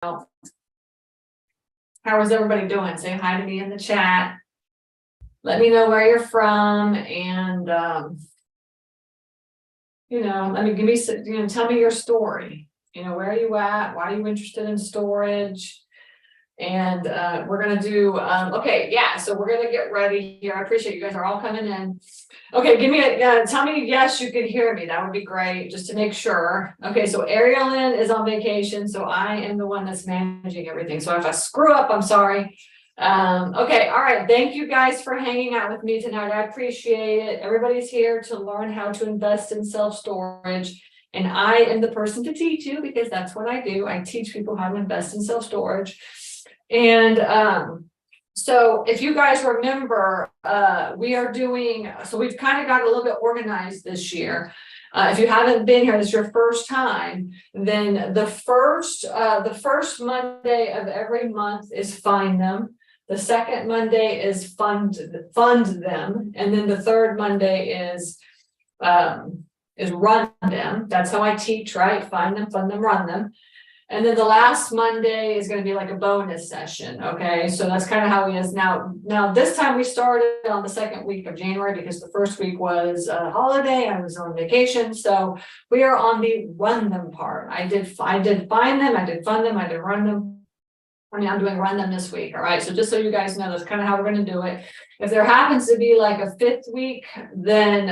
How is everybody doing? Say hi to me in the chat. Let me know where you're from and, let me give me, tell me your story. Where are you at? Why are you interested in storage? And we're gonna do, okay, yeah, so we're gonna get ready here. I appreciate you guys are all coming in. Okay, give me tell me yes, you can hear me. That would be great, just to make sure. Okay, so Ariel Lynn is on vacation, so I am the one that's managing everything. So if I screw up, I'm sorry. Okay, all right. Thank you guys for hanging out with me tonight. I appreciate it. Everybody's here to learn how to invest in self-storage. And I am the person to teach you because that's what I do. I teach people how to invest in self-storage. And so if you guys remember, we are doing, so we've kind of got a little bit organized this year. If you haven't been here, this is your first time, then the first Monday of every month is Find Them. The second Monday is fund them. And then the third Monday is Run Them. That's how I teach, right? Find them, fund them, run them. And then the last Monday is going to be like a bonus session. Okay, so that's kind of how it is now. Now this time we started on the second week of January because the first week was a holiday. I was on vacation, so we are on the run them part. I did find them, I did fund them, I did run them. I'm doing run them this week. All right, so just so you guys know, that's kind of how we're going to do it. If there happens to be like a fifth week, then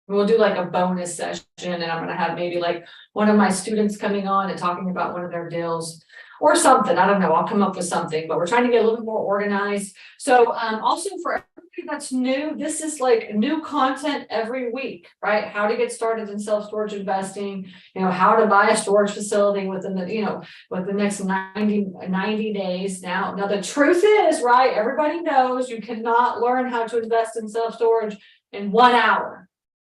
we'll do like a bonus session, and I'm going to have maybe like one of my students coming on and talking about one of their deals or something. I don't know. I'll come up with something, but we're trying to get a little bit more organized. So also for everybody that's new, this is like new content every week, right? How to get started in self-storage investing, how to buy a storage facility within the, with the next 90 days. Now the truth is, right, everybody knows you cannot learn how to invest in self-storage in 1 hour.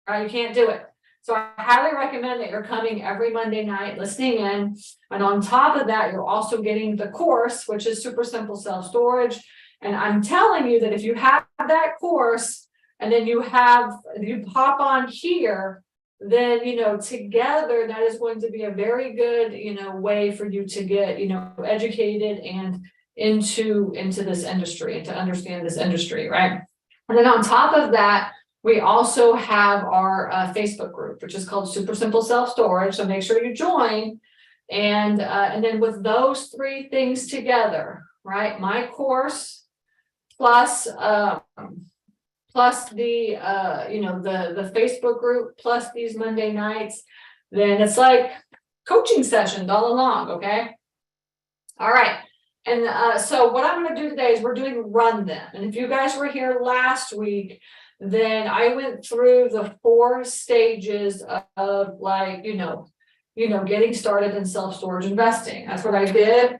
Right, you can't do it. So I highly recommend that you're coming every Monday night, listening in. And on top of that, you're also getting the course, which is Super Simple Self-Storage. And I'm telling you that if you have that course and then you hop on here, then, together that is going to be a very good, way for you to get, educated and into this industry and to understand this industry, right? And then on top of that, we also have our Facebook group, which is called Super Simple Self-Storage. So make sure you join. And then with those three things together, right? My course plus the the Facebook group plus these Monday nights, then it's like coaching sessions all along. Okay. All right. And so what I'm going to do today is we're doing Run Them. And if you guys were here last week, then I went through the 4 stages of like, getting started in self-storage investing. That's what I did.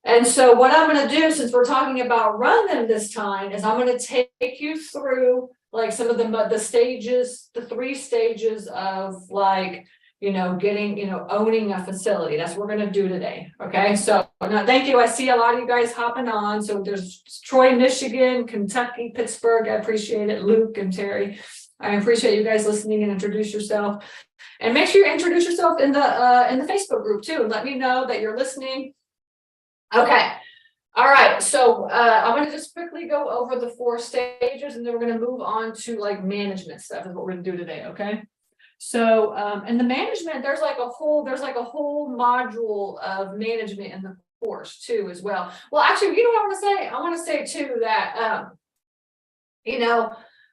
And so what I'm going to do, since we're talking about Run Them this time, is I'm going to take you through like some of the stages, the 3 stages of like, getting, owning a facility. That's what we're going to do today. Okay. So now, thank you. I see a lot of you guys hopping on. So there's Troy, Michigan, Kentucky, Pittsburgh. I appreciate it. Luke and Terry. I appreciate you guys listening and introduce yourself. And make sure you introduce yourself in the Facebook group too. And let me know that you're listening. Okay. All right. So I'm going to just quickly go over the 4 stages and then we're going to move on to like management stuff is what we're going to do today. Okay. So, and the management, there's like a whole module of management in the course too, as well. Well, actually, what I want to say? I want to say too that,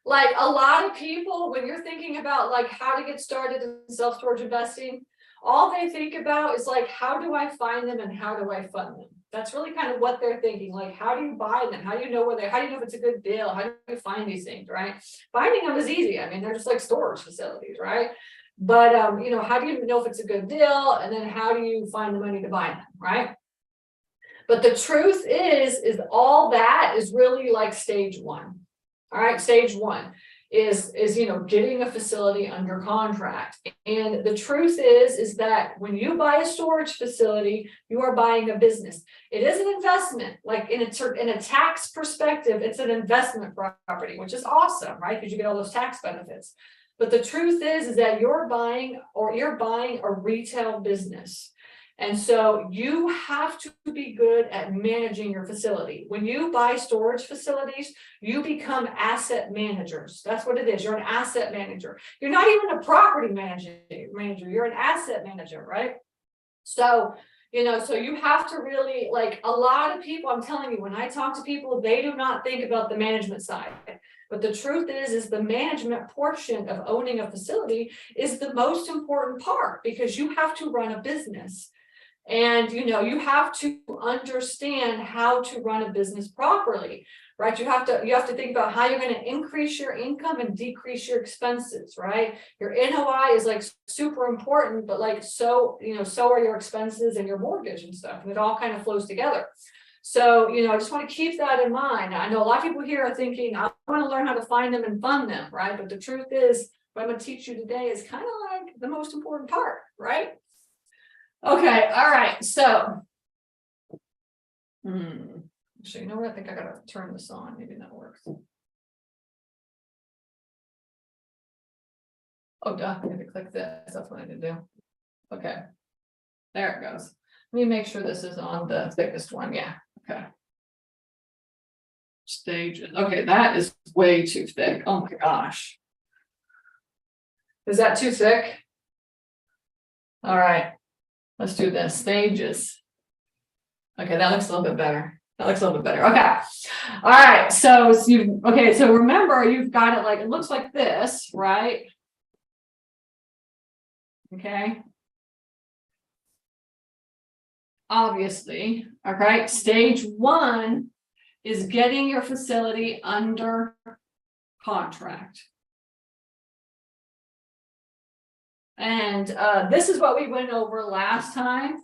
like a lot of people, when you're thinking about like how to get started in self-storage investing, all they think about is like, how do I find them and how do I fund them? That's really kind of what they're thinking. Like, how do you buy them? How do you know how do you know if it's a good deal? How do you find these things, right? Finding them is easy. I mean, they're just like storage facilities, right? But, how do you know if it's a good deal? And then how do you find the money to buy them, right? But the truth is all that is really like stage 1. All right, stage 1 is getting a facility under contract. And the truth is that when you buy a storage facility, you are buying a business. It is an investment. Like in a tax perspective, it's an investment property, which is awesome, right? Because you get all those tax benefits. But the truth is that you're buying a retail business. And so you have to be good at managing your facility. When you buy storage facilities, you become asset managers. That's what it is. You're an asset manager. You're not even a property manager. You're an asset manager, right? So, so you have to really, like, a lot of people, I'm telling you, when I talk to people, they do not think about the management side. But the truth is the management portion of owning a facility is the most important part, because you have to run a business. And, you have to understand how to run a business properly, right? You have to think about how you're going to increase your income and decrease your expenses, right? Your NOI is like super important, but like, so are your expenses and your mortgage and stuff. And it all kind of flows together. So, I just want to keep that in mind. I know a lot of people here are thinking, I want to learn how to find them and fund them, right? But the truth is, what I'm going to teach you today is kind of like the most important part, right? Okay, all right, so. So you know what, I think I gotta turn this on, maybe that works. Oh, duh, I had to click this, that's what I had to do. Okay, there it goes. Let me make sure this is on the thickest one, yeah, okay. Stages, okay, that is way too thick, oh my gosh. Is that too thick? All right. Let's do this, stages. Okay, that looks a little bit better. That looks a little bit better. Okay. All right. So remember, you've got it like, it looks like this, right? Okay. Obviously. All right. Stage 1 is getting your facility under contract. And this is what we went over last time.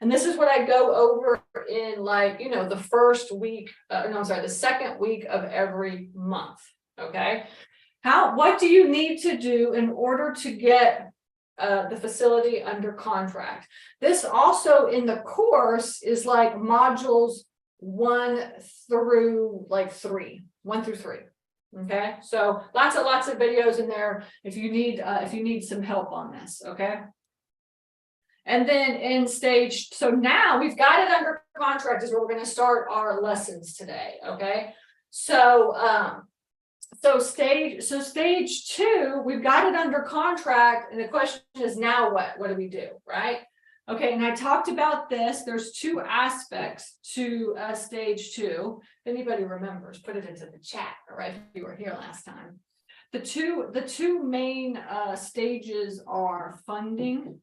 And this is what I go over in, like, the first week, the second week of every month. Okay. What do you need to do in order to get the facility under contract? This also in the course is like modules 1 through 3. Okay, so lots of videos in there if you need some help on this. Okay. And then in stage, so now we've got it under contract is where we're going to start our lessons today. Okay. So stage 2, we've got it under contract. And the question is now what do we do? Right. Okay. And I talked about this. There's 2 aspects to stage 2. If anybody remembers, put it into the chat. All right. If you were here last time. The two main stages are funding.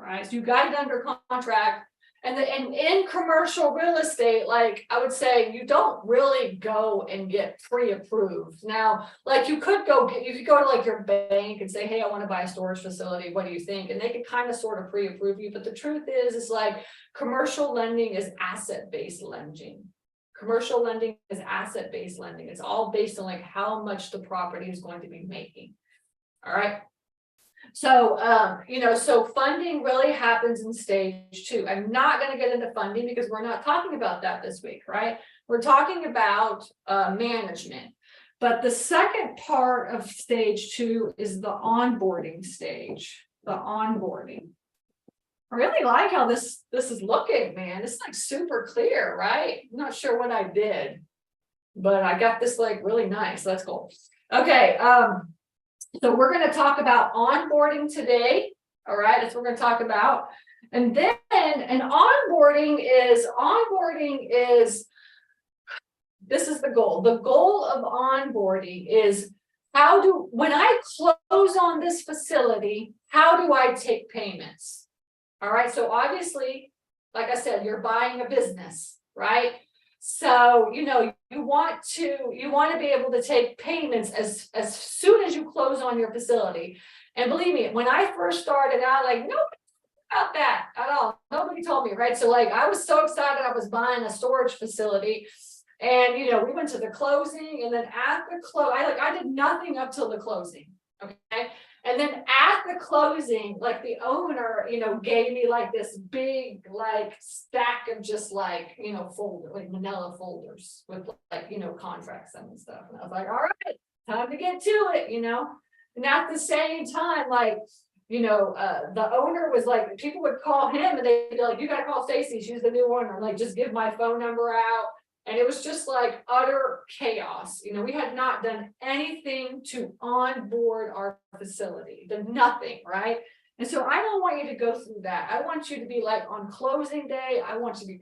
Right, so you got it under contract, and in commercial real estate, like I would say, you don't really go and get pre-approved. Now, like you could go to like your bank and say, hey, I want to buy a storage facility. What do you think? And they can kind of sort of pre-approve you. But the truth is like commercial lending is asset-based lending. Commercial lending is asset-based lending. It's all based on like how much the property is going to be making. All right. So, so funding really happens in stage 2. I'm not going to get into funding because we're not talking about that this week, right? We're talking about management. But the second part of stage 2 is the onboarding stage, the onboarding. I really like how this is looking, man. It's like super clear, right? I'm not sure what I did, but I got this like really nice. That's cool. Okay. So we're going to talk about onboarding today. All right, that's what we're going to talk about. And then onboarding is this is the goal. The goal of onboarding is when I close on this facility, how do I take payments? All right, so obviously, like I said, you're buying a business, right? So, you want to be able to take payments as soon as you close on your facility. And believe me, when I first started out, like nobody about that at all. Nobody told me, right? So like, I was so excited I was buying a storage facility, and, we went to the closing, and then at the close, I did nothing up till the closing. Okay. And then at the closing, like the owner, gave me like this big, like stack of just like, manila folders with like, contracts and stuff. And I was like, all right, time to get to it, And at the same time, like, the owner was like, people would call him and they'd be like, you gotta call Stacy, she's the new owner, like, just give my phone number out. And it was just like utter chaos. We had not done anything to onboard our facility, done nothing, right? And so I don't want you to go through that. I want you to be like on closing day, I want you to be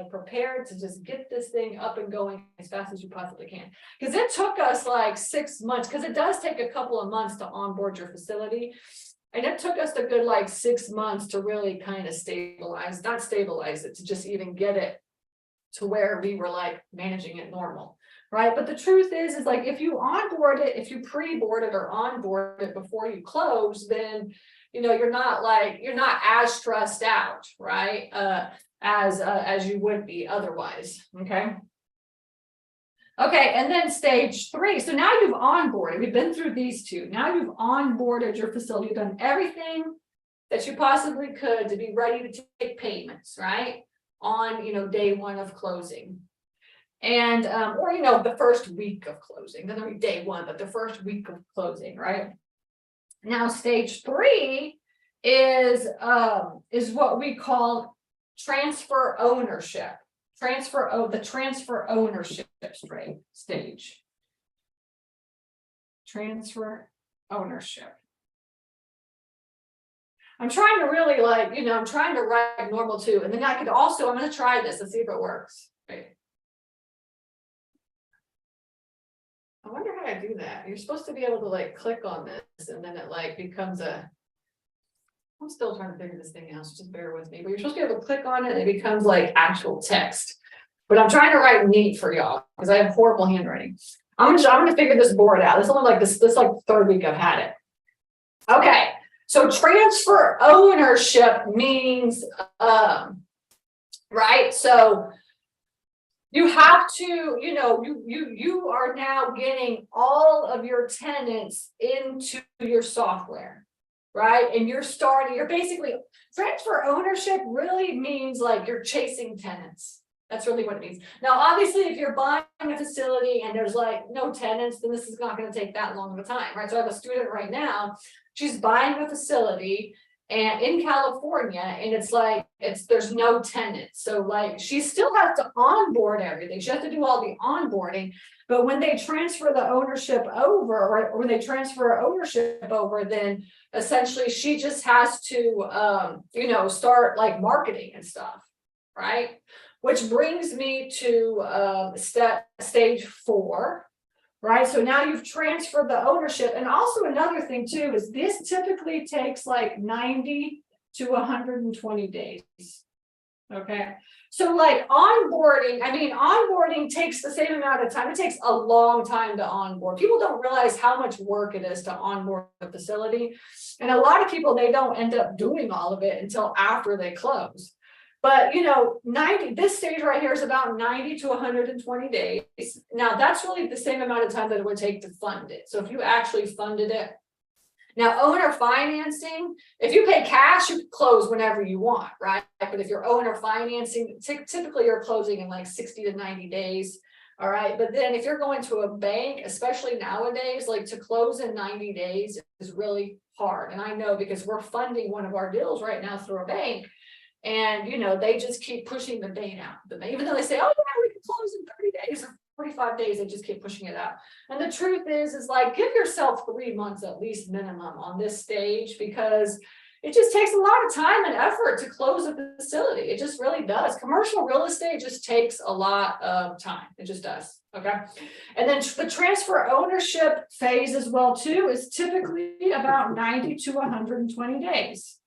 prepared to just get this thing up and going as fast as you possibly can. Because it took us like 6 months, because it does take a couple of months to onboard your facility. And it took us a good like 6 months to really kind of not stabilize it, to just even get it to where we were like managing it normal, right? But the truth is like, if you onboard it, if you pre-board it or onboard it before you close, then you're not as stressed out, right? As you would be otherwise. Okay, and then stage 3. So now you've onboarded, we've been through these two. Now you've onboarded your facility, you've done everything that you possibly could to be ready to take payments, right? On day 1 of closing. And or the first week of closing, then day 1, but the first week of closing, right? Now stage 3 is what we call transfer ownership. The transfer ownership stage. Transfer ownership. I'm trying to really I'm trying to write normal too. And then I'm going to try this and see if it works. Right. I wonder how I do that. You're supposed to be able to click on this and then it becomes I'm still trying to figure this thing out, so just bear with me. But you're supposed to be able to click on it and it becomes actual text. But I'm trying to write neat for y'all because I have horrible handwriting. I'm gonna figure this board out. This is only this third week I've had it. Okay, so transfer ownership means right. So you have to, you are now getting all of your tenants into your software. Right. And you're basically transfer ownership really means you're chasing tenants. That's really what it means. Now, obviously, if you're buying a facility and there's no tenants, then this is not going to take that long of a time. Right. So I have a student right now, she's buying a facility and in California, and there's no tenants. So she still has to onboard everything. She has to do all the onboarding. But when they transfer the ownership over, or when they transfer ownership over, then essentially she just has to, start marketing and stuff, right? Which brings me to stage 4, right? So now you've transferred the ownership. And also another thing too, is this typically takes 90 to 120 days. Okay. So onboarding takes the same amount of time. It takes a long time to onboard. People don't realize how much work it is to onboard a facility. And a lot of people, they don't end up doing all of it until after they close. But this stage right here is about 90 to 120 days. Now that's really the same amount of time that it would take to fund it. So if you actually funded it. Now, owner financing, if you pay cash, you can close whenever you want, right? But if you're owner financing, typically you're closing in 60 to 90 days. All right. But then if you're going to a bank, especially nowadays, to close in 90 days is really hard. And I know because we're funding one of our deals right now through a bank. And, they just keep pushing the date out. Even though they say, oh, yeah, we can close in 30 days or 45 days, they just keep pushing it out. And the truth is give yourself 3 months at least minimum on this stage, because it just takes a lot of time and effort to close a facility. It just really does. Commercial real estate just takes a lot of time. It just does. Okay. And then the transfer ownership phase as well, too, is typically about 90 to 120 days.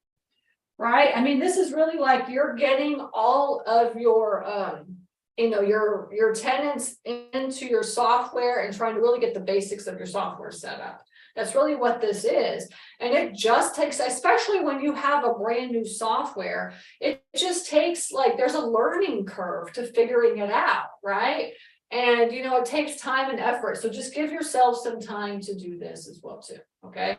Right. I mean, this is really you're getting all of your, your tenants into your software and trying to really get the basics of your software set up. That's really what this is. And it just takes, especially when you have a brand new software, it just takes there's a learning curve to figuring it out. Right. And, it takes time and effort. So just give yourself some time to do this as well, too. Okay.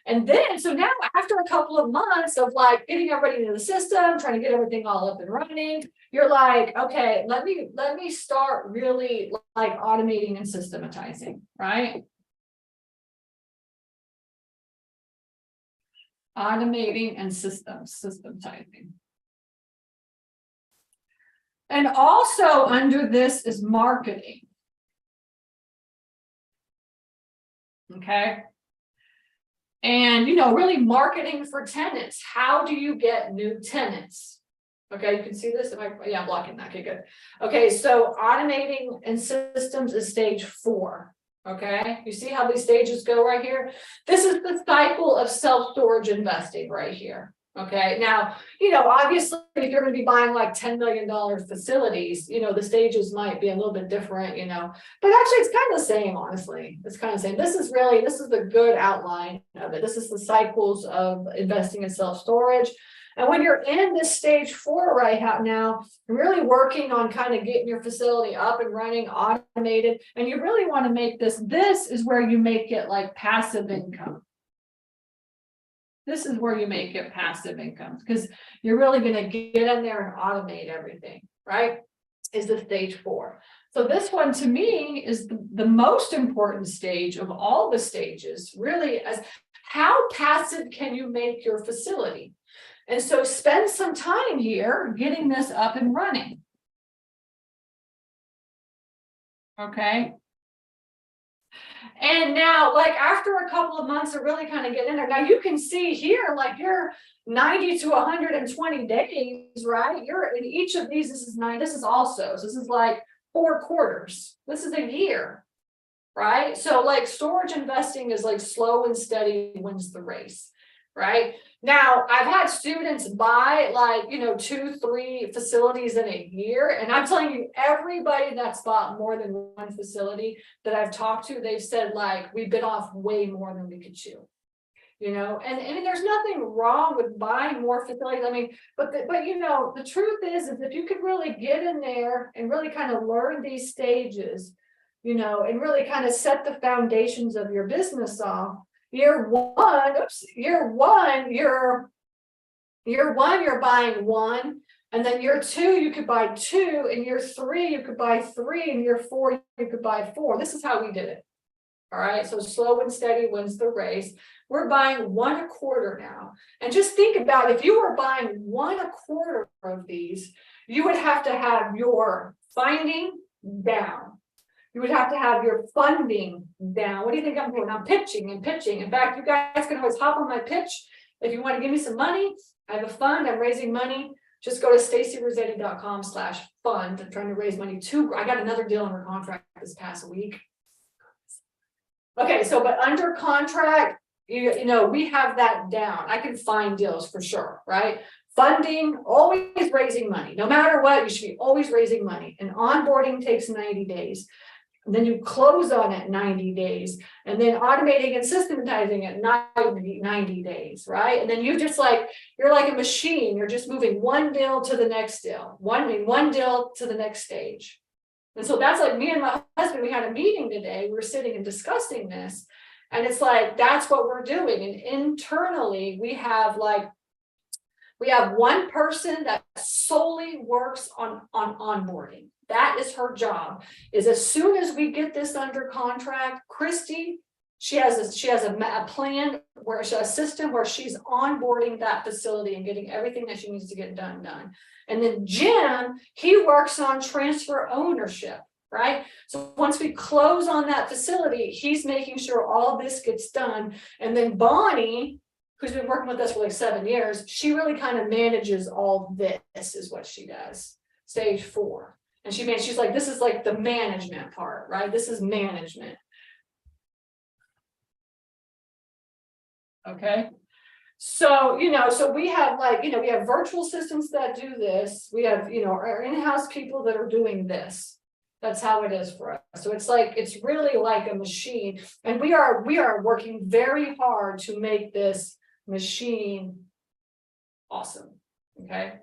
And then, so now after a couple of months of getting everybody into the system, trying to get everything all up and running, you're okay, let me start really automating and systematizing, right? Automating and systematizing. And also under this is marketing. Okay. And, really marketing for tenants. How do you get new tenants? Okay, you can see this. I'm blocking that. Okay, good. Okay, so automating and systems is stage 4. Okay, you see how these stages go right here? This is the cycle of self-storage investing right here. Okay, now, obviously, if you're going to be buying like $10 million facilities, the stages might be a little bit different, but actually it's kind of the same, honestly. It's kind of the same. This is the good outline of it. This is the cycles of investing in self-storage. And when you're in this stage 4 right now, you're really working on kind of getting your facility up and running, automated, and you really want to make this is where you make it like passive income. This is where you make it passive income because you're really going to get in there and automate everything, right? Is the stage 4. So this one to me is the most important stage of all the stages, really, as how passive can you make your facility? And so spend some time here getting this up and running. Okay. And now, like after a couple of months of really kind of getting in there, now you can see here, like you're 90 to 120 days, right? You're in each of these. This is 9. This is also, so this is like 4 quarters. This is a year, right? So like storage investing is like slow and steady wins the race, right? Now, I've had students buy like, 2-3 facilities in a year. And I'm telling you, everybody that's bought more than one facility that I've talked to, they've said like, we bit off way more than we could chew. And there's nothing wrong with buying more facilities. I mean, but the truth is if you could really get in there and really kind of learn these stages, and really kind of set the foundations of your business off. Year one, you're buying 1, and then year 2, you could buy 2, and year 3, you could buy 3, and year 4, you could buy 4. This is how we did it. All right, so slow and steady wins the race. We're buying 1 a quarter now. And just think about if you were buying 1 a quarter of these, you would have to have your finding down. You would have to have your funding down. What do you think I'm doing? I'm pitching and pitching. In fact, you guys can always hop on my pitch. If you want to give me some money, I have a fund. I'm raising money. Just go to stacyrossetti.com/fund. I'm trying to raise money. I got another deal under contract this past week. Okay, so but under contract, we have that down. I can find deals for sure, right? Funding, always raising money. No matter what, you should be always raising money. And onboarding takes 90 days. And then you close on it 90 days, and then automating and systematizing it 90 days, right? And then you're like a machine. You're just moving one deal to the next deal, one deal to the next stage. And so that's like me and my husband, we had a meeting today. We were sitting and discussing this, and it's like, that's what we're doing. And internally we have one person that solely works on onboarding. That is her job. Is as soon as we get this under contract, Christy, she has a plan where she has a system where she's onboarding that facility and getting everything that she needs to get done. And then Jim, he works on transfer ownership, right? So once we close on that facility, he's making sure all this gets done. And then Bonnie, who's been working with us for like 7 years, she really kind of manages all this is what she does. Stage 4. And she's like, this is like the management part, right? This is management. Okay. So, so we have we have virtual systems that do this. We have, our in-house people that are doing this. That's how it is for us. So it's really like a machine. And we are working very hard to make this machine awesome. Okay.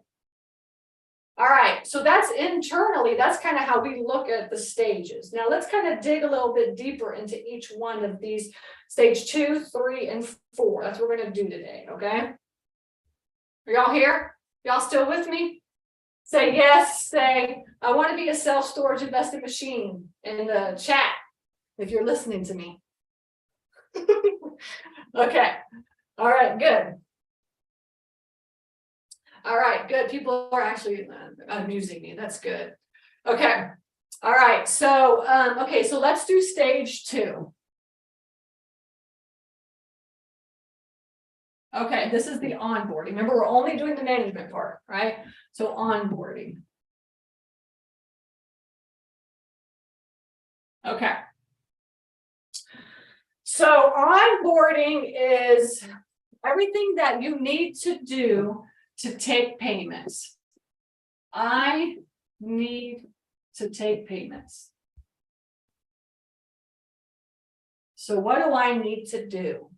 All right, so that's internally, that's kind of how we look at the stages. Now let's kind of dig a little bit deeper into each one of these stage 2, 3, and 4. That's what we're going to do today, okay? Are y'all here? Y'all still with me? Say yes, say, I want to be a self-storage investing machine in the chat if you're listening to me. Okay, all right, good. All right, good. People are actually amusing me. That's good. Okay. All right. So, okay. So let's do stage 2. Okay. This is the onboarding. Remember, we're only doing the management part, right? So onboarding. Okay. So onboarding is everything that you need to do to take payments. I need to take payments. So what do I need to do?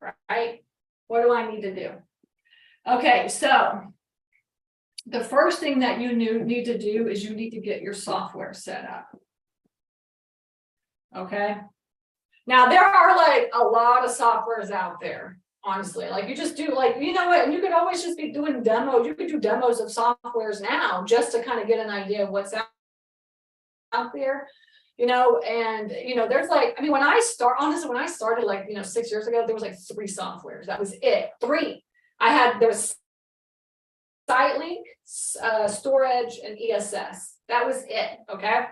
Right? What do I need to do? Okay, so the first thing that you need to do is you need to get your software set up. Okay. Now there are like a lot of softwares out there, honestly. Like you just do like, you know what, and you could always just be doing demos. You could do demos of softwares now just to kind of get an idea of what's out there. You know, and you know, there's like, I mean, when I started like, 6 years ago, there was like 3 softwares. That was it. 3. There was SiteLink, StoreEdge, and ESS. That was it. Okay.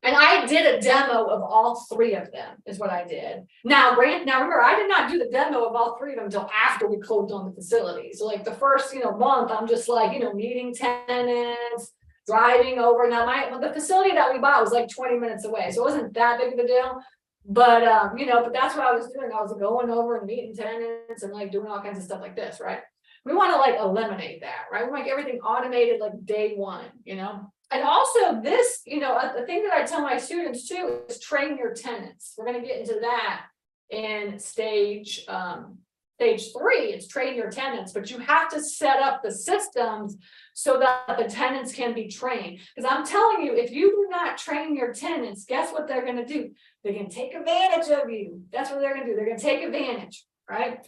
And I did a demo of all 3 of them, is what I did. Now remember, I did not do the demo of all 3 of them until after we closed on the facility. So like the first, month, I'm just like, meeting tenants, driving over. Now the facility that we bought was like 20 minutes away, so it wasn't that big of a deal. But but that's what I was doing. I was going over and meeting tenants and like doing all kinds of stuff like this, right? We want to like eliminate that, right? We want to get everything automated like day one, And also this, the thing that I tell my students too is train your tenants. We're going to get into that in stage 3. It's train your tenants, but you have to set up the systems so that the tenants can be trained. Because I'm telling you, if you do not train your tenants, guess what they're going to do? They're going to take advantage of you. That's what they're going to do. They're going to take advantage, right?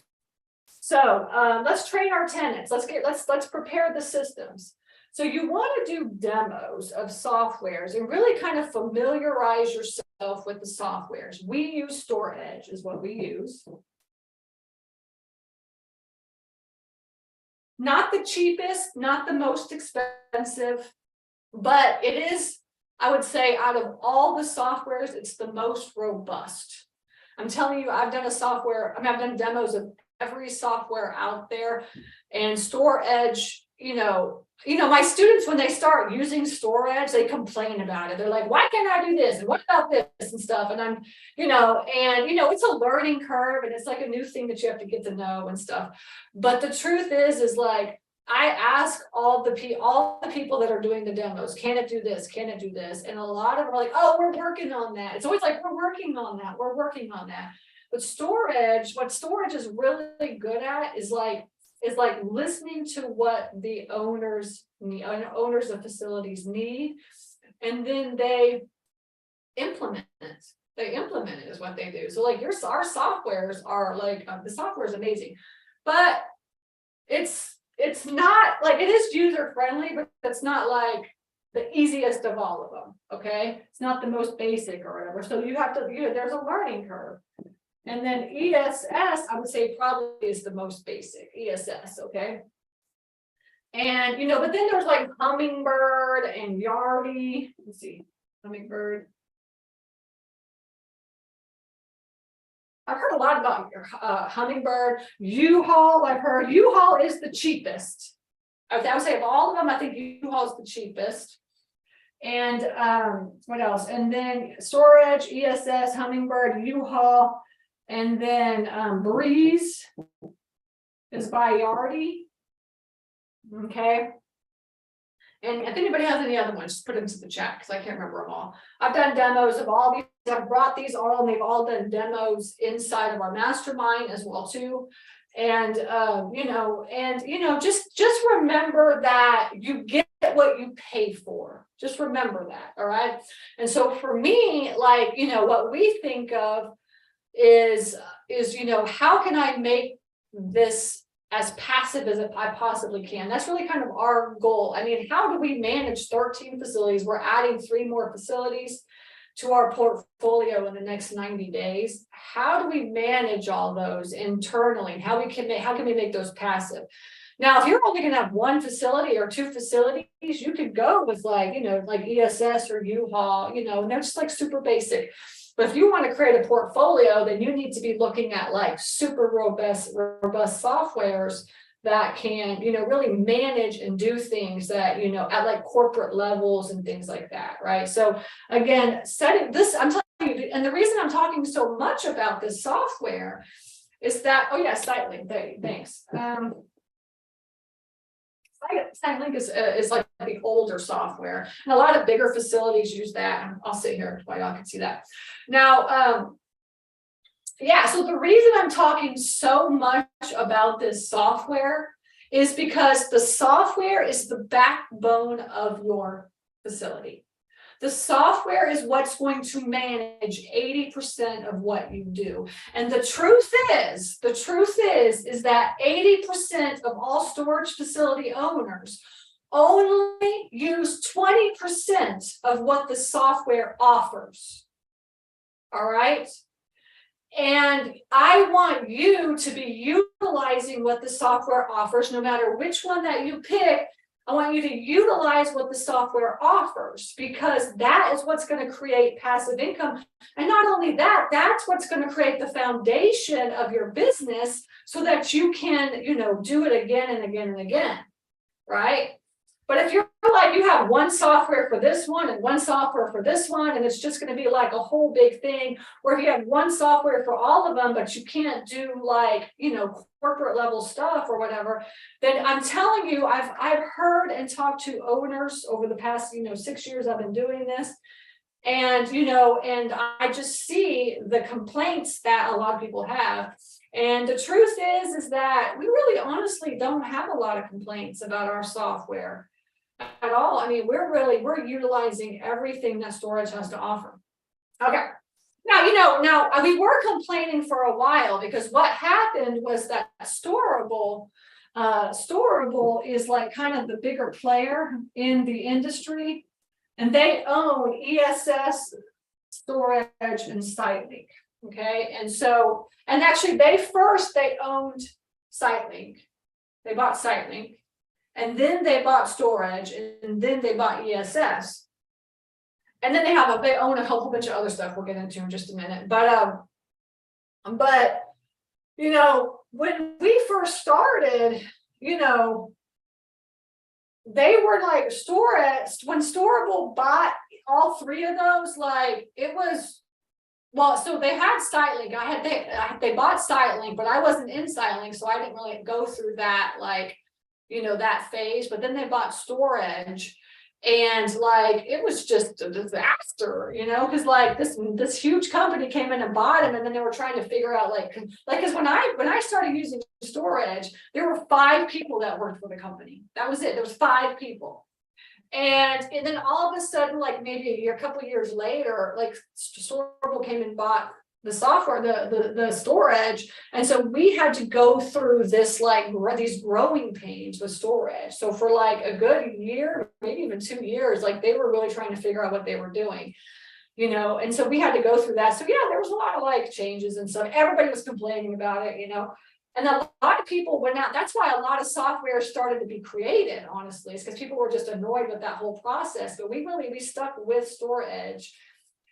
So let's train our tenants. Let's prepare the systems. So you want to do demos of softwares and really kind of familiarize yourself with the softwares. We use StoreEdge is what we use. Not the cheapest, not the most expensive, but it is, I would say, out of all the softwares, it's the most robust. I'm telling you, I've done demos of every software out there, and StoreEdge, my students, when they start using StoreEdge, they complain about it. They're like, why can't I do this? And what about this and stuff? And I'm, it's a learning curve, and it's like a new thing that you have to get to know and stuff. But the truth is like, I ask all the people that are doing the demos, can it do this? Can it do this? And a lot of them are like, oh, we're working on that. It's always like, we're working on that. We're working on that. But what StoreEdge is really good at is like listening to what the owners of facilities need, and then they implement it. They implement it is what they do. So like our softwares are like the software is amazing, but it's not like, it is user friendly, but it's not like the easiest of all of them. Okay, it's not the most basic or whatever. So you have to, there's a learning curve. And then ESS, I would say probably is the most basic, ESS, okay? And, but then there's like Hummingbird and Yardi. Let's see, Hummingbird. I've heard a lot about Hummingbird. U-Haul, I've heard U-Haul is the cheapest. I would say of all of them, I think U-Haul is the cheapest. And what else? And then StoreEdge, ESS, Hummingbird, U-Haul. And then Breeze is by Yardi. Okay. And if anybody has any other ones, just put them into the chat because I can't remember them all. I've done demos of all these. I've brought these all, and they've all done demos inside of our mastermind as well too. And just remember that you get what you pay for. Just remember that. All right. And so for me, like, what we think of is how can I make this as passive as I possibly can? That's really kind of our goal. I mean, how do we manage 13 facilities? We're adding 3 more facilities to our portfolio in the next 90 days. How do we manage all those internally? How can we make those passive? Now, if you're only gonna have one facility or two facilities, you could go with like, like ESS or U-Haul, and they're just like super basic. But if you want to create a portfolio, then you need to be looking at like super robust softwares that can, really manage and do things that, at like corporate levels and things like that, right? So again, setting this, I'm telling you, and the reason I'm talking so much about this software is that, oh yeah, SiteLink, thanks. SiteLink is like the older software, and a lot of bigger facilities use that. I'll sit here while y'all can see that. Now, yeah, so the reason I'm talking so much about this software is because the software is the backbone of your facility. The software is what's going to manage 80% of what you do. And the truth is that 80% of all storage facility owners only use 20% of what the software offers. All right. And I want you to be utilizing what the software offers, no matter which one that you pick. I want you to utilize what the software offers, because that is what's going to create passive income. And not only that, that's what's going to create the foundation of your business so that you can, do it again and again and again, right? But if you're like, you have one software for this one and one software for this one, and it's just going to be like a whole big thing, or if you have one software for all of them, but you can't do like, corporate level stuff or whatever, then I'm telling you, I've heard and talked to owners over the past, 6 years I've been doing this. And, and I just see the complaints that a lot of people have. And the truth is that we really honestly don't have a lot of complaints about our software at all. I mean, we're utilizing everything that storage has to offer. Okay. Now, we were complaining for a while, because what happened was that Storable is like kind of the bigger player in the industry, and they own ESS, Storage, and SiteLink. Okay, and actually they owned SiteLink. They bought SiteLink, and then they bought Storage, and then they bought ESS. And then they own a whole bunch of other stuff we'll get into in just a minute. But when we first started, they were like Storage. When Storable bought all three of those, like it was, well, so they had SiteLink. They bought SiteLink, but I wasn't in SiteLink, so I didn't really go through that, like, that phase. But then they bought Storage. And like it was just a disaster, because like this huge company came in and bought them, and then they were trying to figure out like because when I started using Storage, there were 5 people that worked for the company. That was it. There was 5 people, and then all of a sudden, like maybe a couple of years later, like Storable came and bought the software, the Storage, and so we had to go through this like these growing pains with Storage. So for like a good year, maybe even 2 years, like they were really trying to figure out what they were doing, and so we had to go through that. So yeah, there was a lot of like changes and stuff. Everybody was complaining about it, and a lot of people went out. That's why a lot of software started to be created, honestly, is because people were just annoyed with that whole process. But we stuck with Storage.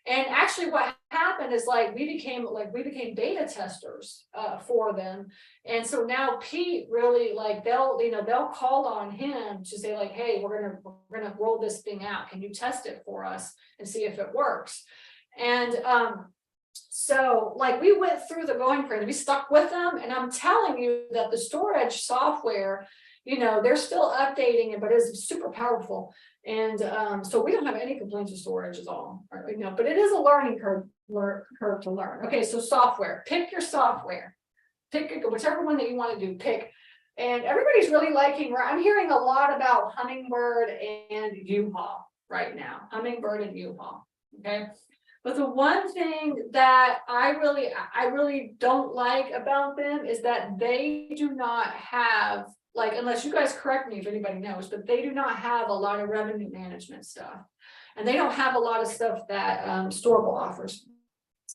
And actually what happened is like we became beta testers for them. And so now Pete really like they'll call on him to say like, hey, we're gonna roll this thing out. Can you test it for us and see if it works? And so like we went through the growing pains, we stuck with them, and I'm telling you that the Storage software, they're still updating it, but it's super powerful. And so we don't have any complaints with Storage at all, right? But it is a learning curve to learn. Okay, so software, pick your software, pick whichever one that you want to do, pick. And everybody's really liking, I'm hearing a lot about Hummingbird and U-Haul right now, Hummingbird and U-Haul, okay? But the one thing that I really don't like about them is that they do not have, like, unless you guys correct me if anybody knows, but they do not have a lot of revenue management stuff. And they don't have a lot of stuff that Storable offers.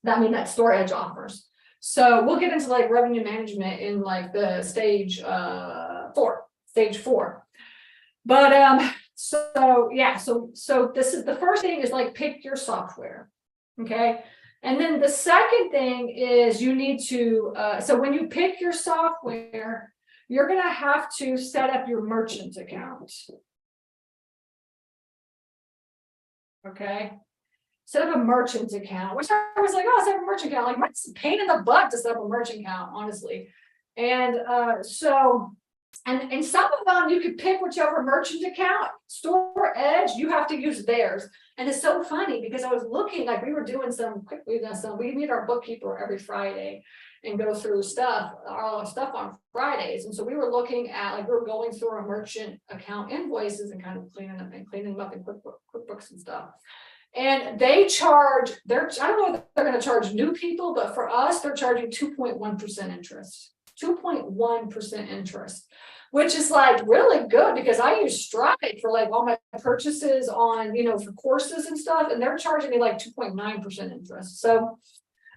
That Storage offers. So we'll get into like revenue management in like the stage 4. stage 4. But so yeah, so this is the first thing is like pick your software. Okay. And then the second thing is you need to so when you pick your software, you're going to have to set up your merchant account. Okay. Set up a merchant account, which I was like, oh, set up a merchant account. Like, it's a pain in the butt to set up a merchant account, honestly. And and some of them you could pick whichever merchant account. StoreEdge, you have to use theirs. And it's so funny because I was looking, like we were doing we meet our bookkeeper every Friday and go through all our stuff on Fridays. And so we were looking at, like, we were going through our merchant account invoices and kind of cleaning them up in QuickBooks and stuff. And they charge, I don't know if they're going to charge new people, but for us, they're charging 2.1% interest. 2.1% interest, which is like really good because I use Stripe for like all my purchases on, for courses and stuff, and they're charging me like 2.9% interest. So,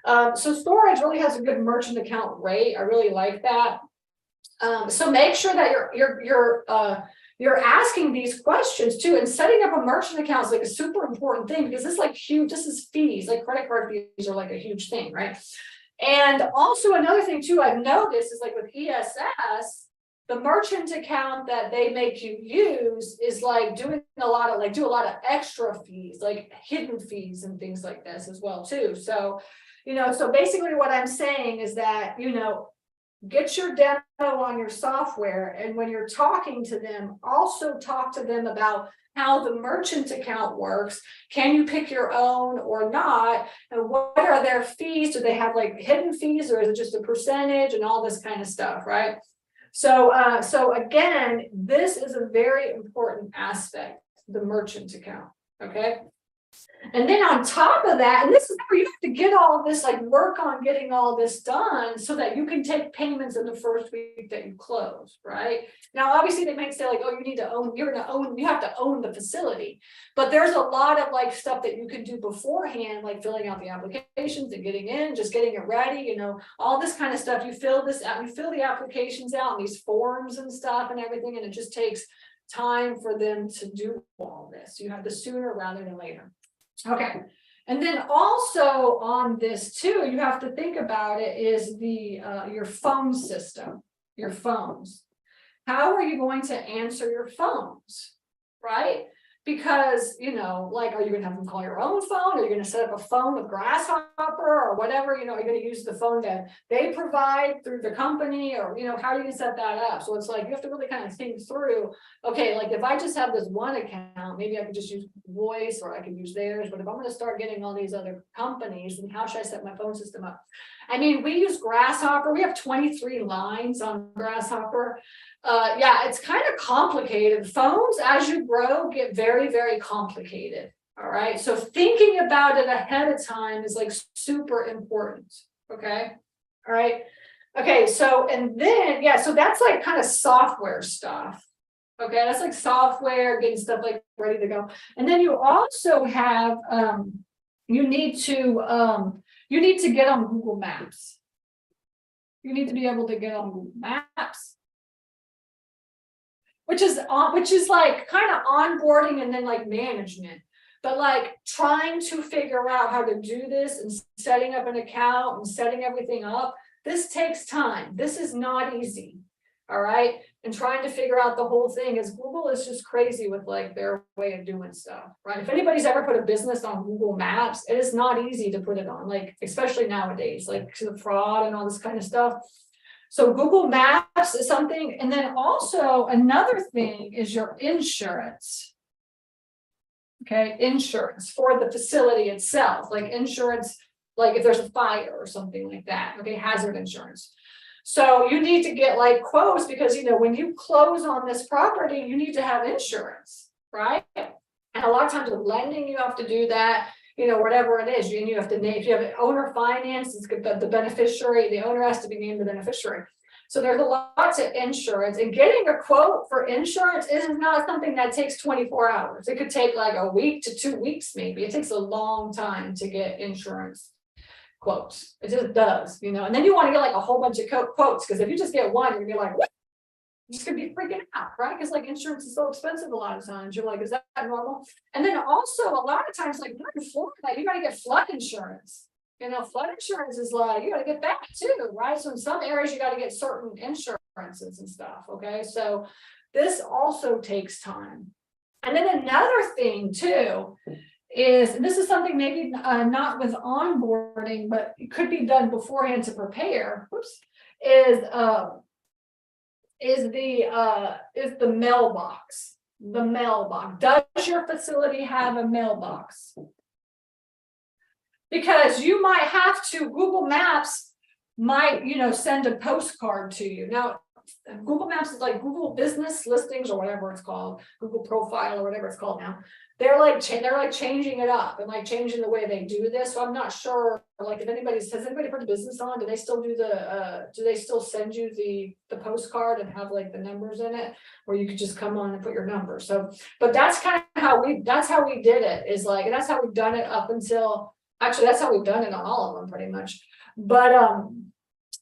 so StoreEdge really has a good merchant account rate. I really like that. So make sure that you're asking these questions too, and setting up a merchant account is like a super important thing because it's like huge. This is fees, like credit card fees are like a huge thing, right? And also another thing too, I've noticed is like with ESS, the merchant account that they make you use is like do a lot of extra fees, like hidden fees and things like this as well too. So, so basically what I'm saying is that, get your demo on your software. And when you're talking to them, also talk to them about how the merchant account works. Can you pick your own or not? And what are their fees? Do they have like hidden fees, or is it just a percentage and all this kind of stuff, right? So, so again, this is a very important aspect, the merchant account, okay? And then on top of that, and this is where you have to get all of this, like work on getting all this done so that you can take payments in the first week that you close, right? Now, obviously they might say like, oh, you have to own the facility, but there's a lot of like stuff that you can do beforehand, like filling out the applications and getting in, just getting it ready, all this kind of stuff. You fill this out, you fill the applications out and these forms and stuff and everything, and it just takes time for them to do all this. You have the sooner rather than later. Okay, and then also on this too, you have to think about it is your phone system, your phones. How are you going to answer your phones, right? Because, like, are you going to have them call your own phone? Are you going to set up a phone with Grasshopper or whatever? Are you going to use the phone that they provide through the company, or, how are you going to set that up? So it's like, you have to really kind of think through, okay, like if I just have this one account, maybe I could just use Voice or I could use theirs. But if I'm going to start getting all these other companies, then how should I set my phone system up? I mean, we use Grasshopper. We have 23 lines on Grasshopper. Yeah, it's kind of complicated. Phones, as you grow, get very, very complicated. All right. So thinking about it ahead of time is like super important. Okay. All right. Okay. So, and then, yeah, so that's like kind of software stuff. Okay. That's like software, getting stuff like ready to go. And then you also have, you need to get on Google Maps. You need to be able to get on Google Maps. Which is like kind of onboarding and then like management, but like trying to figure out how to do this and setting up an account and setting everything up. This takes time. This is not easy. All right. And trying to figure out the whole thing is Google is just crazy with like their way of doing stuff, right? If anybody's ever put a business on Google Maps, it is not easy to put it on, like, especially nowadays, like the fraud and all this kind of stuff. So Google Maps is something. And then also another thing is your insurance. Okay, insurance for the facility itself, like insurance, like if there's a fire or something like that, okay, hazard insurance. So you need to get like quotes because, when you close on this property, you need to have insurance, right? And a lot of times with lending, you have to do that. Whatever it is, you have to name, if you have owner finance, it's the beneficiary, the owner has to be named the beneficiary. So there's a lot to insurance, and getting a quote for insurance is not something that takes 24 hours. It could take like a week to 2 weeks, maybe. It takes a long time to get insurance quotes. It just does, and then you want to get like a whole bunch of quotes, because if you just get one, you're gonna be like, what? just gonna be freaking out, right? Because like insurance is so expensive a lot of times. You're like, is that normal? And then also a lot of times, like in Florida, you gotta get flood insurance. You know, flood insurance is like, you gotta get that too, right? So in some areas, you gotta get certain insurances and stuff, okay? So this also takes time. And then another thing too is, and this is something maybe not with onboarding, but it could be done beforehand to prepare. Whoops, is the mailbox. The mailbox. Does your facility have a mailbox? Because you might have to, Google Maps might, you know, send a postcard to you. Now, Google Maps is like Google Business Listings or whatever it's called, Google Profile or whatever it's called now. They're like changing it up and like changing the way they do this. So I'm not sure, like if has anybody put the business on? Do they still do do they still send you the postcard and have like the numbers in it, or you could just come on and put your number? So, but that's kind of how we did it, is like, and that's how we've done it up until, actually that's how we've done it on all of them pretty much. But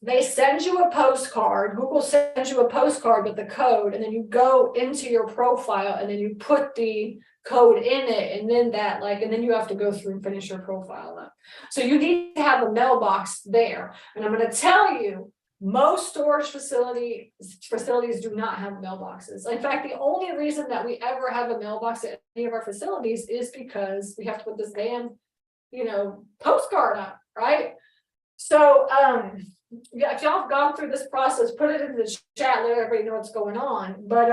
they send you a postcard. Google sends you a postcard with the code, and then you go into your profile and then you put the code in it, and then and then you have to go through and finish your profile up. So you need to have a mailbox there. And I'm going to tell you, most storage facilities do not have mailboxes. In fact, the only reason that we ever have a mailbox at any of our facilities is because we have to put this damn, you know, postcard up, right? So yeah, if y'all have gone through this process, put it in the chat, let everybody know what's going on. But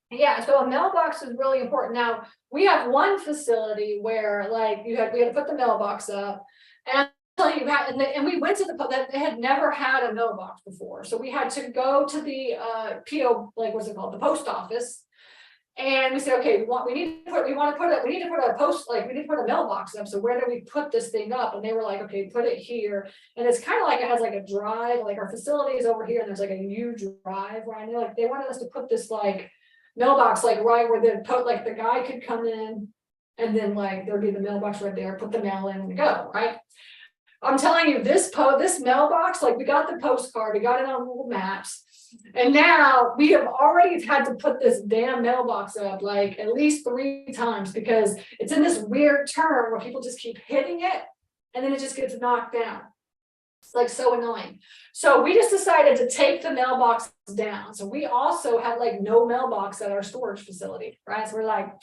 yeah, so a mailbox is really important. Now we have one facility where like we had to put the mailbox up, and I'll tell you how, and we went to that they had never had a mailbox before, so we had to go to the PO, like what's it called, the post office. And we said, okay, we need to put a post, like we need to put a mailbox up. So where do we put this thing up? And they were like, okay, put it here. And it's kind of like it has like a drive, like our facility is over here, and there's like a huge drive right there. Like they wanted us to put this like mailbox like right where the guy could come in, and then like there'd be the mailbox right there, put the mail in and go, right? I'm telling you, this mailbox, like we got the postcard, we got it on Google Maps. And now we have already had to put this damn mailbox up like at least 3 times, because it's in this weird turn where people just keep hitting it and then it just gets knocked down. It's like so annoying. So we just decided to take the mailbox down. So we also had like no mailbox at our storage facility, right? So we're like,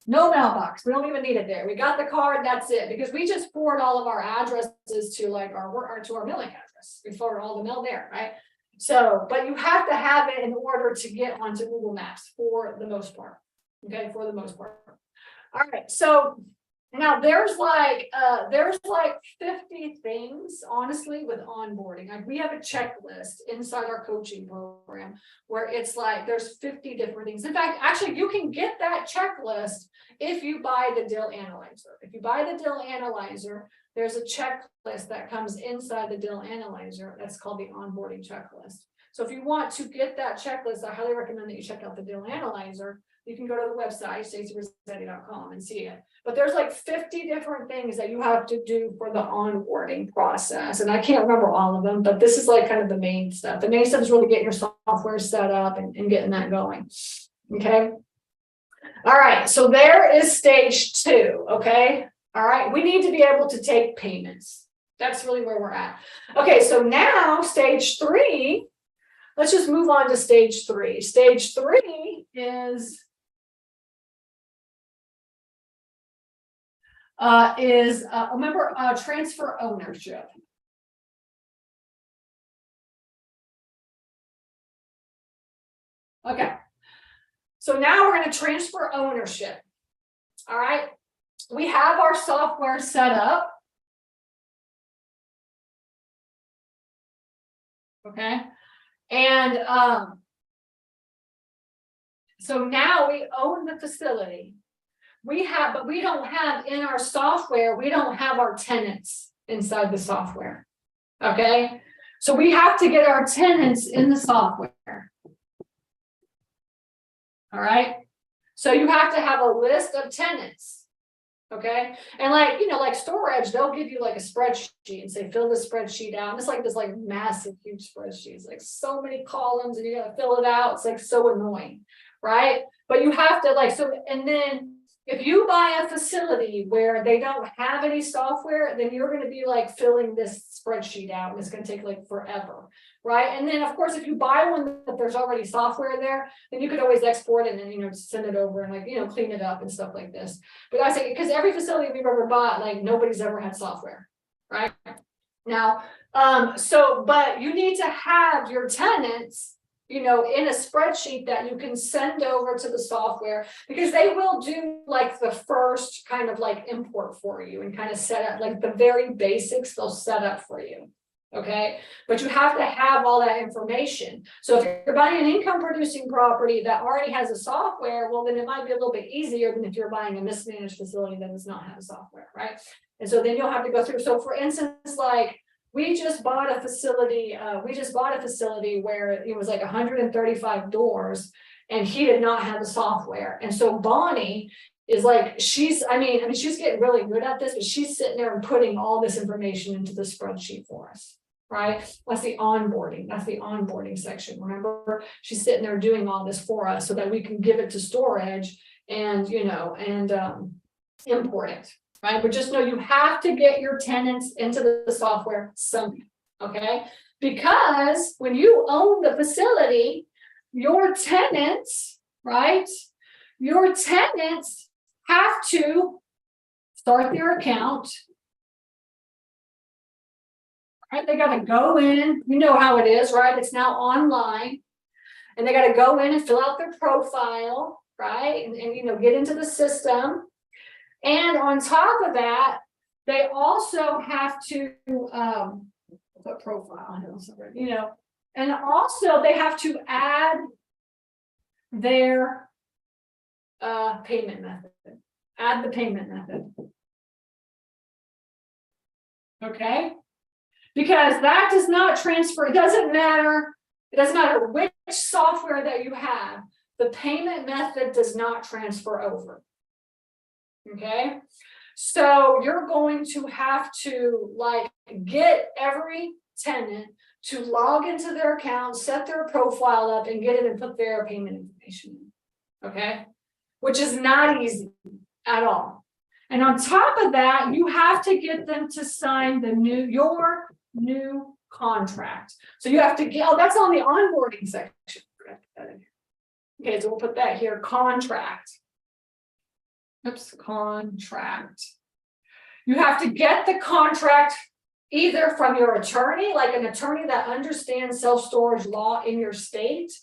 no mailbox. We don't even need it there. We got the card. That's it. Because we just forward all of our addresses to like our mailing address. We forward all the mail there, right? So, but you have to have it in order to get onto Google Maps for the most part. Okay, for the most part. All right. So now there's like 50 things, honestly, with onboarding. Like we have a checklist inside our coaching program where it's like there's 50 different things. In fact, actually, you can get that checklist if you buy the DIL Analyzer. If you buy the DIL Analyzer, there's a checklist that comes inside the DIL Analyzer. That's called the onboarding checklist. So if you want to get that checklist, I highly recommend that you check out the DIL Analyzer. You can go to the website, stacyrossetti.com, and see it. But there's like 50 different things that you have to do for the onboarding process. And I can't remember all of them, but this is like kind of the main stuff. The main stuff is really getting your software set up and getting that going. Okay. All right. So there is stage 2. Okay. All right. We need to be able to take payments. That's really where we're at. Okay. So now stage 3, let's just move on to stage 3. Stage 3 is remember transfer ownership. Okay, so now we're going to transfer ownership. All right, we have our software set up. Okay, and so now we own the facility. But we don't have in our software, we don't have our tenants inside the software. Okay, so we have to get our tenants in the software. All right, so you have to have a list of tenants. Okay, and like, like storage, they'll give you like a spreadsheet and say, fill this spreadsheet out. And it's like this like massive, huge spreadsheet. It's like so many columns and you gotta fill it out. It's like so annoying, right? But you have to like, so, and then if you buy a facility where they don't have any software, then you're gonna be like filling this spreadsheet out and it's gonna take like forever, right? And then of course, if you buy one that there's already software there, then you could always export it and then, send it over and like, clean it up and stuff like this. But I say, because every facility we've ever bought, like nobody's ever had software, right? Now, but you need to have your tenants, in a spreadsheet that you can send over to the software, because they will do like the first kind of like import for you and kind of set up like the very basics they'll set up for you. Okay, but you have to have all that information. So if you're buying an income producing property that already has a software, well, then it might be a little bit easier than if you're buying a mismanaged facility that does not have software, right? And so then you'll have to go through. So for instance, like we just bought a facility where it was like 135 doors and he did not have the software. And so Bonnie is like, she's getting really good at this, but she's sitting there and putting all this information into the spreadsheet for us. Right? That's the onboarding section. Remember, she's sitting there doing all this for us so that we can give it to storage and, import it. Right? But just know you have to get your tenants into the software somehow. Okay? Because when you own the facility, your tenants, right? Your tenants have to start their account. Right? They got to go in, you know how it is, right? It's now online. And they got to go in and fill out their profile, right? And get into the system. And on top of that, they also have to put profile, and also they have to add their payment method. Add the payment method. Okay. Because that does not transfer. It doesn't matter which software that you have. The payment method does not transfer over. Okay. So you're going to have to like get every tenant to log into their account, set their profile up and get it and put their payment information in. Okay. Which is not easy at all. And on top of that, you have to get them to sign your new contract. So you have to get, that's on the onboarding section. Okay, so we'll put that here, contract. Oops, contract. You have to get the contract either from your attorney, like an attorney that understands self-storage law in your state,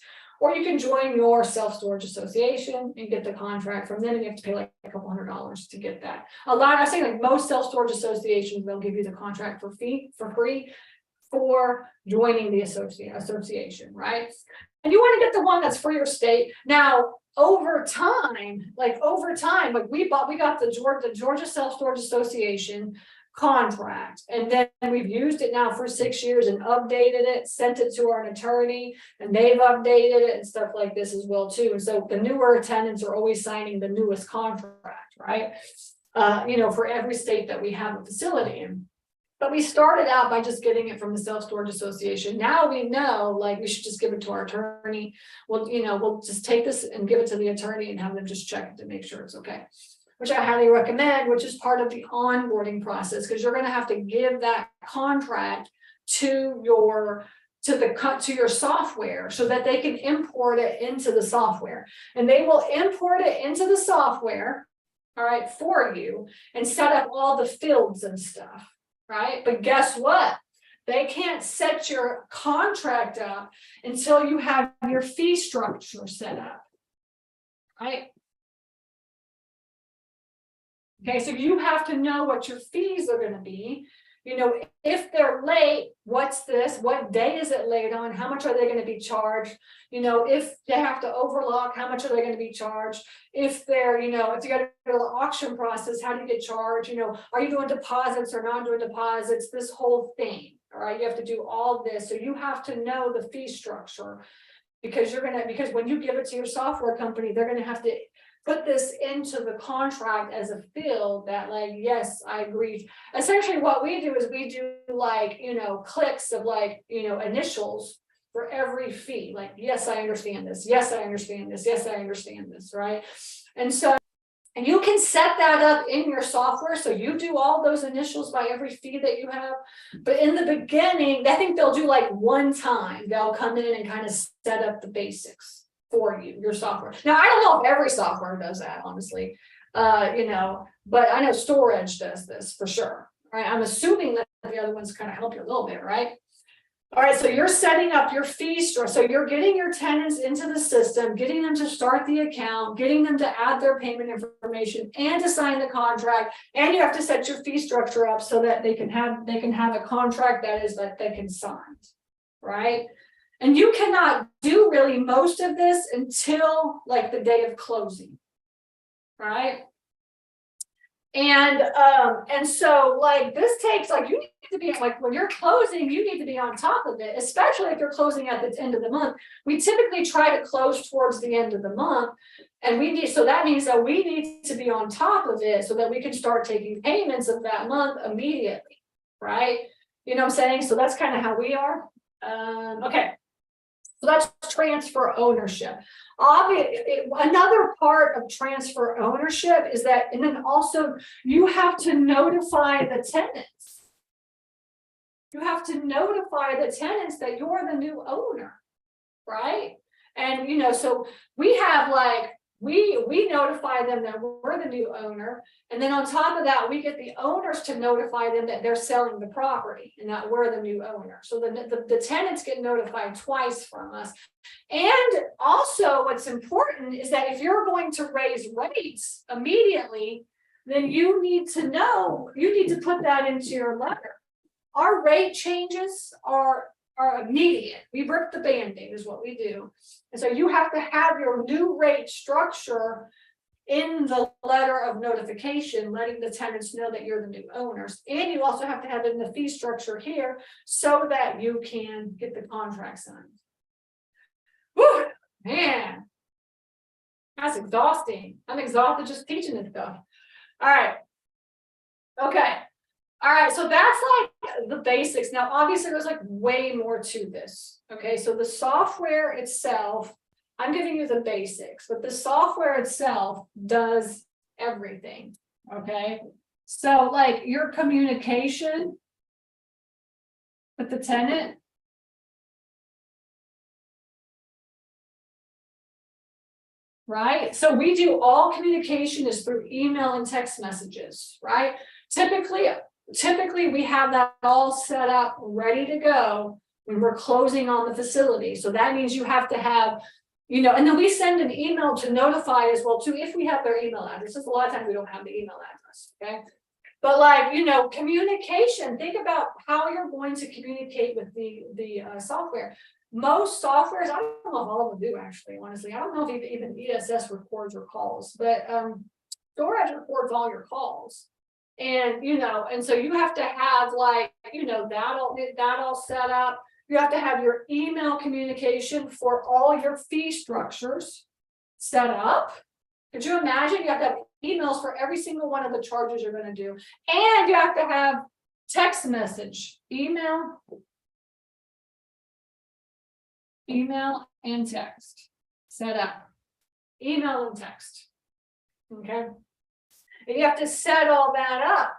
or you can join your self-storage association and get the contract from them, and you have to pay like a couple $100s to get that. I'm saying like most self-storage associations, they'll give you the contract for free for joining the association, right? And you want to get the one that's for your state. Now, over time, like we got the Georgia Self-Storage Association contract, and then we've used it now for 6 years and updated it, sent it to our attorney, and they've updated it and stuff like this as well too. And so the newer tenants are always signing the newest contract, right? For every state that we have a facility in. But we started out by just getting it from the Self-Storage Association. Now we know, like, we should just give it to our attorney. We'll just take this and give it to the attorney and have them just check it to make sure it's okay. Which I highly recommend, which is part of the onboarding process, because you're going to have to give that contract to your software so that they can import it into the software. And they will import it into the software, all right, for you and set up all the fields and stuff. Right? But guess what? They can't set your contract up until you have your fee structure set up. Right? Okay, so you have to know what your fees are going to be. If they're late, what's this? What day is it late on? How much are they going to be charged? If they have to overlock, how much are they going to be charged? If they're, if you got to go to the auction process, how do you get charged? Are you doing deposits or not doing deposits? This whole thing. All right, you have to do all this. So you have to know the fee structure, because when you give it to your software company, they're going to have to put this into the contract as a field that like, yes, I agree. Essentially what we do is we do like, clicks of like, initials for every fee, like, yes, I understand this. Yes, I understand this. Yes, I understand this, right? And so, and you can set that up in your software. So you do all those initials by every fee that you have. But in the beginning, I think they'll do like one time, they'll come in and kind of set up the basics for you, your software. Now, I don't know if every software does that, honestly, but I know Storage does this for sure, right? I'm assuming that the other ones kind of help you a little bit, right? All right, so you're setting up your fee structure. So you're getting your tenants into the system, getting them to start the account, getting them to add their payment information and to sign the contract. And you have to set your fee structure up so that they can have a contract that they can sign, right? And you cannot do really most of this until like the day of closing, right? And so like this takes like, you need to be like, when you're closing, you need to be on top of it, especially if you're closing at the end of the month. We typically try to close towards the end of the month, and so that means that we need to be on top of it so that we can start taking payments of that month immediately, right? You know what I'm saying? So that's kind of how we are. Okay. So that's transfer ownership. Another part of transfer ownership is that, and then also you have to notify the tenants. You have to notify the tenants that you're the new owner, right? And so we have like, we notify them that we're the new owner, and then on top of that, we get the owners to notify them that they're selling the property and that we're the new owner. So the tenants get notified twice from us. And also what's important is that if you're going to raise rates immediately, then you need to put that into your letter. Our rate changes are immediate. We rip the Band-Aid is what we do. And so you have to have your new rate structure in the letter of notification, letting the tenants know that you're the new owners. And you also have to have it in the fee structure here so that you can get the contract signed. Whew, man, that's exhausting. I'm exhausted just teaching this stuff. All right. Okay. All right, so that's like the basics. Now, obviously, there's like way more to this. Okay, so the software itself, I'm giving you the basics, but the software itself does everything. Okay, so like your communication with the tenant. Right, so we do all communication is through email and text messages, right? Typically, we have that all set up, ready to go when we're closing on the facility. So that means you have to have, and then we send an email to notify as well too, if we have their email addresses. A lot of times we don't have the email address, okay? But like, communication, think about how you're going to communicate with the software. Most softwares, I don't know if all of them do actually, honestly. I don't know if even ESS records your calls, but Storage records all your calls. And and so you have to have like that all set up. You have to have your email communication for all your fee structures set up. Could you imagine? You have to have emails for every single one of the charges you're going to do, and you have to have text message, email and text set up. Email and text. Okay. And you have to set all that up,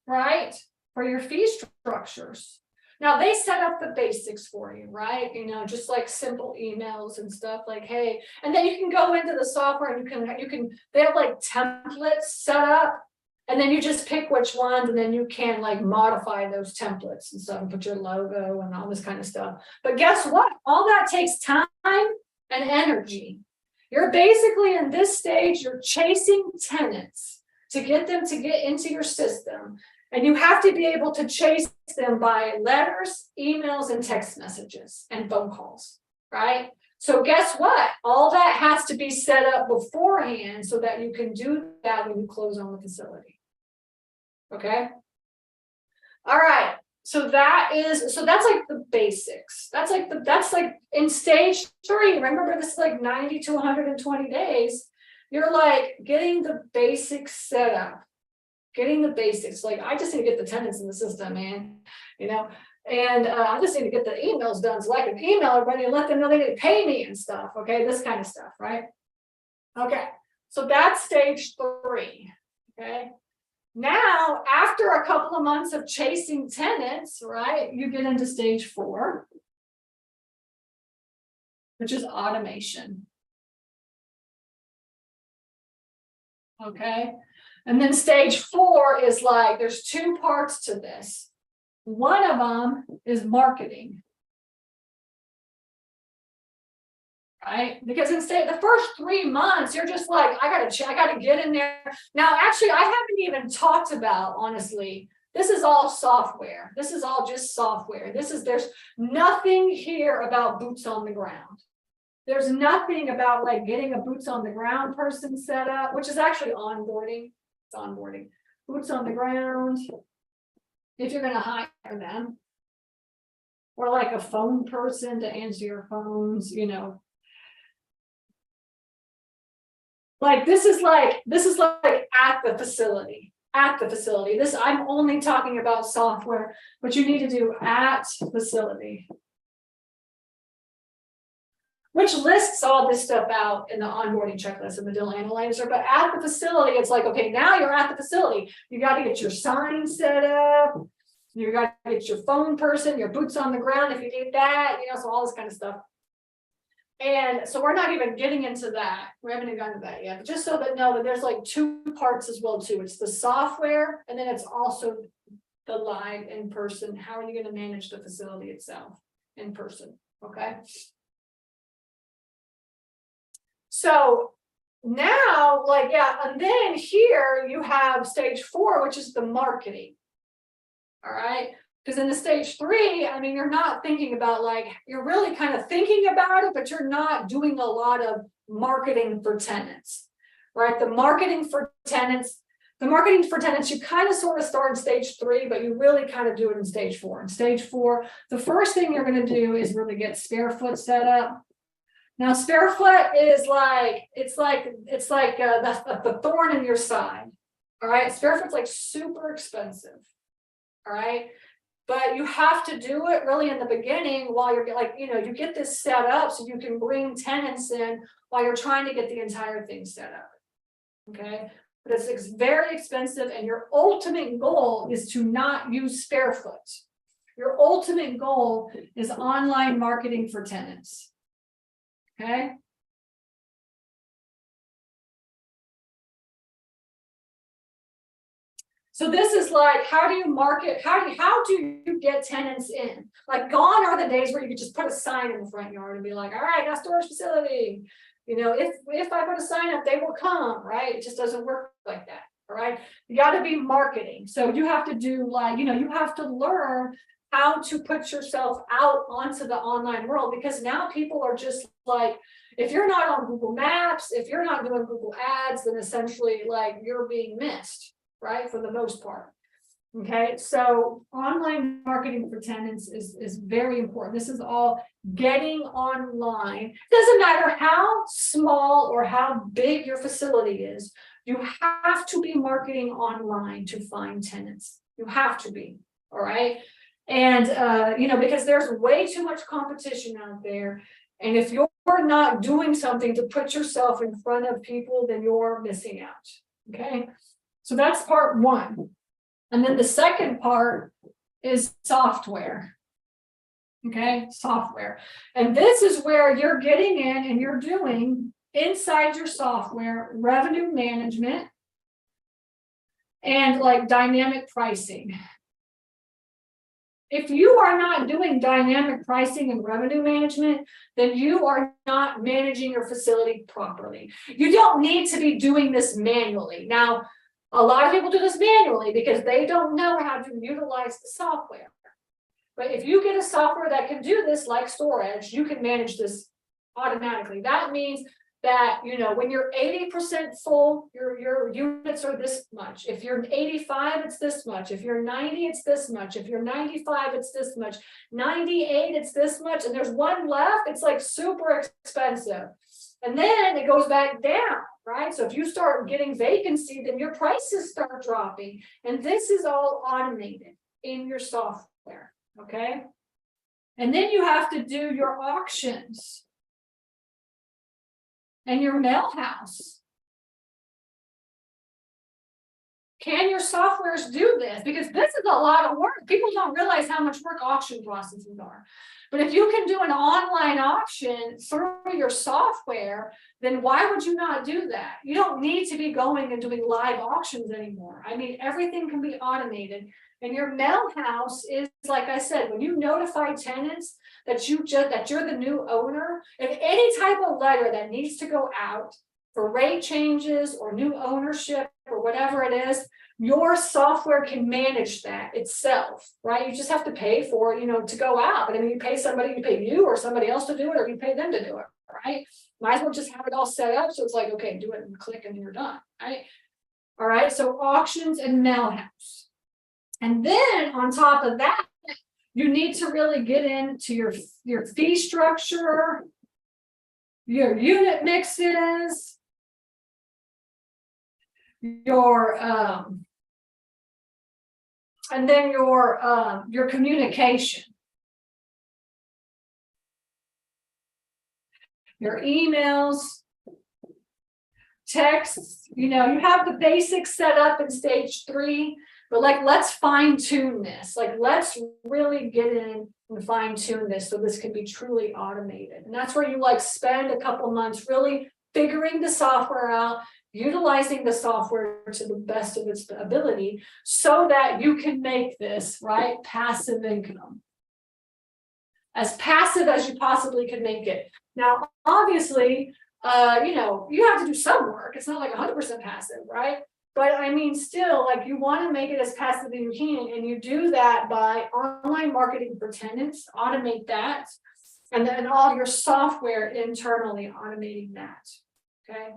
right, for your fee structures. Now they set up the basics for you, right? Just like simple emails and stuff like, hey, and then you can go into the software and they have like templates set up, and then you just pick which ones, and then you can like modify those templates and stuff and put your logo and all this kind of stuff. But guess what? All that takes time and energy. You're basically in this stage, you're chasing tenants to get them to get into your system. And you have to be able to chase them by letters, emails, and text messages and phone calls, right? So guess what? All that has to be set up beforehand so that you can do that when you close on the facility. Okay? All right. So that's like the basics. That's like in stage 3. Remember, this is like 90 to 120 days. you're like getting the basics set up, getting the basics. Like, I just need to get the tenants in the system, man, you know, and I just need to get the emails done so I can email everybody and let them know they need to pay me and stuff. Okay, this kind of stuff, right? Okay, so that's stage 3. Okay, now after a couple of months of chasing tenants, right, you get into stage 4, which is automation. Okay, and then stage 4 is like, there's 2 parts to this. One of them is marketing. Right? Because instead, the first 3 months, you're just like, I gotta get in there. Now, actually, I haven't even talked about, honestly, this is all software. This is all just software. There's nothing here about boots on the ground. There's nothing about like getting a boots on the ground person set up, which is actually onboarding. It's onboarding. Boots on the ground. If you're gonna hire them. Or like a phone person to answer your phones, you know. Like this is like at the facility. This, I'm only talking about software, but you need to do at facility. Which lists all this stuff out in the onboarding checklist and the deal analyzer, but at the facility, it's like, okay, now you're at the facility. You got to get your sign set up. You got to get your phone person, your boots on the ground if you need that, you know, so all this kind of stuff. And so we're not even getting into that. We haven't even gotten to that yet, but just so that know that there's like 2 parts as well too. It's the software, and then it's also the live in person. How are you going to manage the facility itself in person? Okay. So now, like, yeah, and then here you have stage 4, which is the marketing. All right. Because in the stage 3, I mean, you're not thinking about, like, you're really kind of thinking about it, but you're not doing a lot of marketing for tenants, right? The marketing for tenants, you kind of sort of start in stage 3, but you really kind of do it in stage 4. In stage 4, the first thing you're going to do is really get Sparefoot set up. Now, Sparefoot is like, it's like the thorn in your side. All right. Sparefoot's like super expensive. All right. But you have to do it really in the beginning while you're like, you know, you get this set up so you can bring tenants in while you're trying to get the entire thing set up. Okay. But it's very expensive, and your ultimate goal is to not use Sparefoot. Your ultimate goal is online marketing for tenants. Okay. So this is like, how do you market? How do you get tenants in? Like, gone are the days where you could just put a sign in the front yard and be like, all right, got storage facility. You know, if I put a sign up, they will come, right? It just doesn't work like that. All right. You got to be marketing. So you have to do, like, you know, you have to learn how to put yourself out onto the online world, because now people are just like, if you're not on Google Maps, if you're not doing Google Ads, then essentially, like, you're being missed, right? For the most part. Okay, so online marketing for tenants is very important. This is all getting online. Doesn't matter how small or how big your facility is, you have to be marketing online to find tenants. You have to be, all right? And you know, because there's way too much competition out there. And if you're not doing something to put yourself in front of people, then you're missing out. Okay, so that's part 1. And then the second part is software. Okay, software. And this is where you're getting in and you're doing inside your software revenue management and like dynamic pricing. If you are not doing dynamic pricing and revenue management, then you are not managing your facility properly. You don't need to be doing this manually. Now, a lot of people do this manually because they don't know how to utilize the software. But if you get a software that can do this, like StoreEdge, you can manage this automatically. That means that, you know, when you're 80% full, your units are this much. If you're 85, it's this much. If you're 90, it's this much. If you're 95, it's this much. 98, it's this much. And there's one left, it's like super expensive. And then it goes back down. right? So if you start getting vacancy, then your prices start dropping. And this is all automated in your software, okay? And then you have to do your auctions and your mail house. Can your softwares do this? Because this is a lot of work. People don't realize how much work auction processes are. But if you can do an online auction through your software, then why would you not do that? You don't need to be going and doing live auctions anymore. I mean, everything can be automated. And your mail house is, like I said, when you notify tenants that you're the new owner, if any type of letter that needs to go out for rate changes or new ownership or whatever it is, your software can manage that itself, right? You just have to pay for it, to go out. But I mean, you pay somebody, you pay you or somebody else to do it, or you pay them to do it, right? Might as well just have it all set up. So it's like, okay, do it and click and you're done, right? All right, so auctions and mail house. And then on top of that, you need to really get into your fee structure, your unit mixes, your and then your communication, your emails, texts. You have the basics set up in stage 3, but let's fine tune this. Let's really get in and fine tune this so this can be truly automated. And that's where you spend a couple months really figuring the software out, utilizing the software to the best of its ability so that you can make this, right, passive income. As passive as you possibly can make it. Now, obviously, you have to do some work. It's not like 100% passive, right? But I mean, still, you want to make it as passive as you can, and you do that by online marketing for tenants, automate that, and then all your software internally automating that, okay?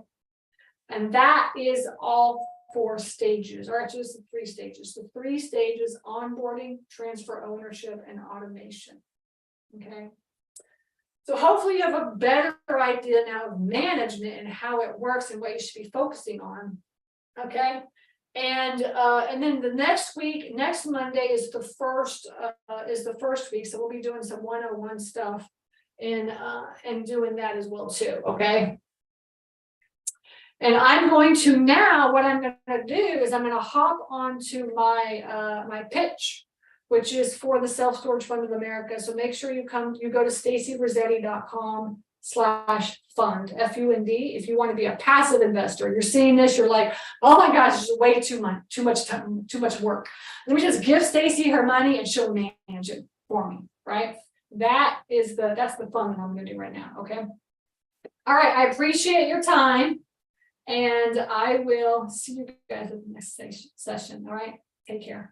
And that is all 4 stages, or actually it's 3 stages. The 3 stages: onboarding, transfer ownership, and automation. Okay. So hopefully you have a better idea now of management and how it works and what you should be focusing on. Okay. And then the next Monday is the first week. So we'll be doing some 101 stuff and doing that as well too. Okay. And I'm going to now, what I'm going to do is I'm going to hop onto my pitch, which is for the Self-Storage Fund of America. So make sure you go to stacyrossetti.com/fund, FUND, if you want to be a passive investor. You're seeing this, you're like, oh my gosh, this is way too much time, too much work. Let me just give Stacy her money and she'll manage it for me, right? That's the fund that I'm going to do right now. Okay. All right. I appreciate your time. And I will see you guys at the next session. All right. Take care.